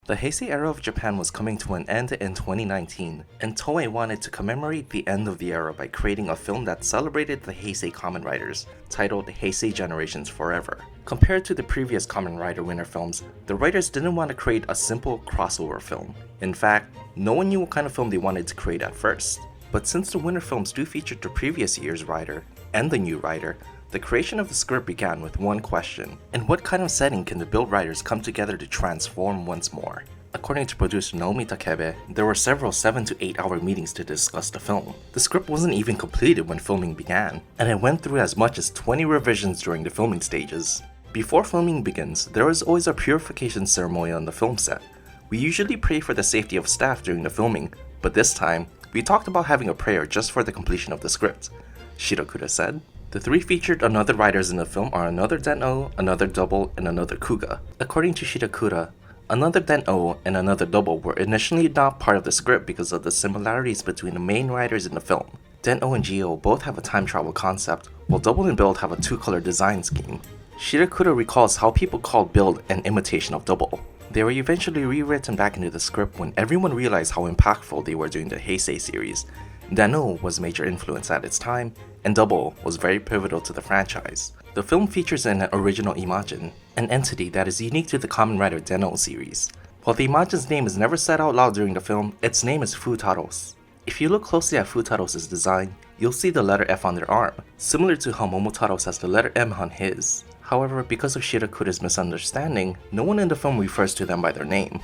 The Heisei era of Japan was coming to an end in 2019, and Toei wanted to commemorate the end of the era by creating a film that celebrated the Heisei Kamen Riders, titled Heisei Generations Forever. Compared to the previous Kamen Rider winner films, the writers didn't want to create a simple crossover film. In fact, no one knew what kind of film they wanted to create at first. But since the winner films do feature the previous year's rider and the new rider, the creation of the script began with one question: in what kind of setting can the build writers come together to transform once more? According to producer Naomi Takebe, there were several 7 to 8 hour meetings to discuss the film. The script wasn't even completed when filming began, and it went through as much as 20 revisions during the filming stages. Before filming begins, there is always a purification ceremony on the film set. We usually pray for the safety of staff during the filming, but this time, we talked about having a prayer just for the completion of the script, Shirakura said. The three featured another writers in the film are another Den-O, another double, and another Kuga. According to Shirakura, another Den-O and another double were initially not part of the script because of the similarities between the main writers in the film. Den-O and Geo both have a time travel concept, while Double and Build have a two-color design scheme. Shirakura recalls how people called Build an imitation of Double. They were eventually rewritten back into the script when everyone realized how impactful they were during the Heisei series. Den-O was a major influence at its time, and Double was very pivotal to the franchise. The film features an original Imagin, an entity that is unique to the Kamen Rider Den-O series. While the Imajin's name is never said out loud during the film, its name is Futaros. If you look closely at Futaros's design, you'll see the letter F on their arm, similar to how Momotaro's has the letter M on his. However, because of Shirakura's misunderstanding, no one in the film refers to them by their name.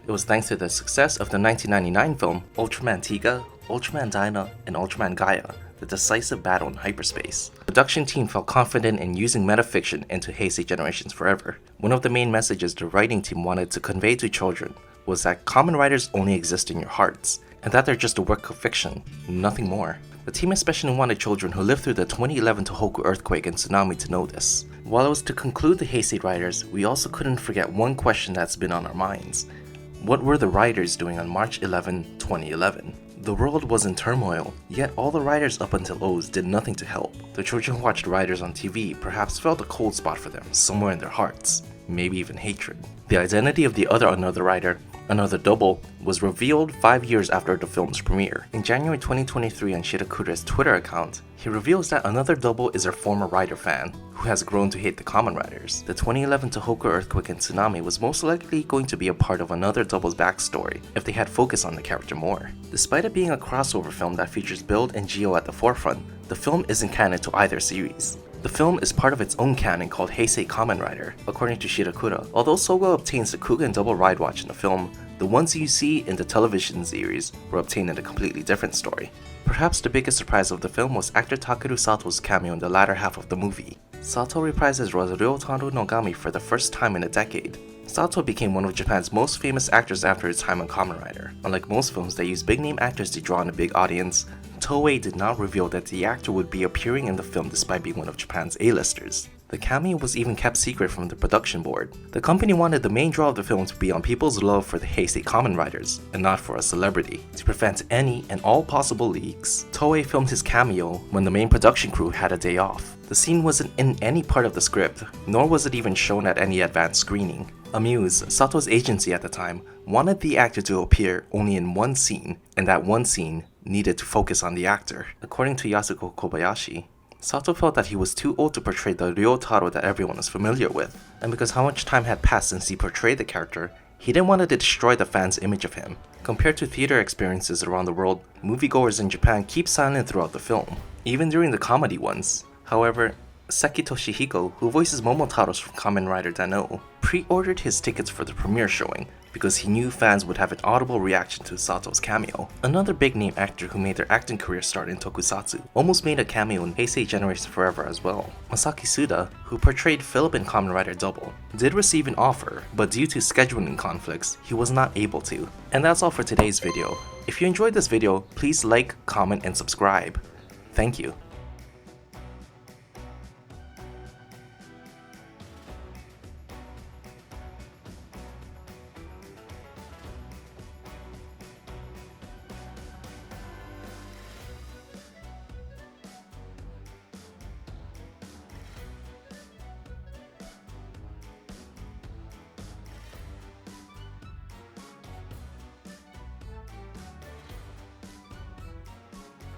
It was thanks to the success of the 1999 film Ultraman Tiga, Ultraman Dyna, and Ultraman Gaia, the decisive battle in hyperspace. The production team felt confident in using metafiction into Heisei Generations Forever. One of the main messages the writing team wanted to convey to children was that Kamen Riders only exist in your hearts, and that they're just a work of fiction, nothing more. The team especially wanted children who lived through the 2011 Tohoku earthquake and tsunami to know this. While it was to conclude the Heisei Riders, we also couldn't forget one question that's been on our minds. What were the Riders doing on March 11, 2011? The world was in turmoil, yet all the Riders up until O's did nothing to help. The children who watched Riders on TV perhaps felt a cold spot for them somewhere in their hearts, maybe even hatred. The identity of the other Another Rider, Another Double, was revealed 5 years after the film's premiere. In January 2023 on Shirakura's Twitter account, he reveals that Another Double is a former Rider fan, who has grown to hate the Kamen Riders. The 2011 Tohoku earthquake and tsunami was most likely going to be a part of Another Double's backstory, if they had focused on the character more. Despite it being a crossover film that features Build and Geo at the forefront, the film isn't canon to either series. The film is part of its own canon called Heisei Kamen Rider. According to Shirakura, although Soga obtains the Kuga and Double ride watch in the film, the ones you see in the television series were obtained in a completely different story. Perhaps the biggest surprise of the film was actor Takeru Sato's cameo in the latter half of the movie. Sato reprises Ryotaro Nogami for the first time in a decade. Sato became one of Japan's most famous actors after his time on Kamen Rider. Unlike most films that use big-name actors to draw in a big audience, Toei did not reveal that the actor would be appearing in the film despite being one of Japan's A-listers. The cameo was even kept secret from the production board. The company wanted the main draw of the film to be on people's love for the Heisei Kamen Riders, and not for a celebrity. To prevent any and all possible leaks, Toei filmed his cameo when the main production crew had a day off. The scene wasn't in any part of the script, nor was it even shown at any advanced screening. Amuse, Sato's agency at the time, wanted the actor to appear only in one scene, and that one scene needed to focus on the actor. According to Yasuko Kobayashi, Sato felt that he was too old to portray the Ryotaro that everyone is familiar with, and because how much time had passed since he portrayed the character, he didn't want to destroy the fans' image of him. Compared to theater experiences around the world, moviegoers in Japan keep silent throughout the film, even during the comedy ones. However, Seki Toshihiko, who voices Momotaros from Kamen Rider Den-O, pre-ordered his tickets for the premiere showing because he knew fans would have an audible reaction to Sato's cameo. Another big-name actor who made their acting career start in tokusatsu almost made a cameo in Heisei Generations Forever as well. Masaki Suda, who portrayed Philip in Kamen Rider Double, did receive an offer, but due to scheduling conflicts, he was not able to. And that's all for today's video. If you enjoyed this video, please like, comment, and subscribe. Thank you.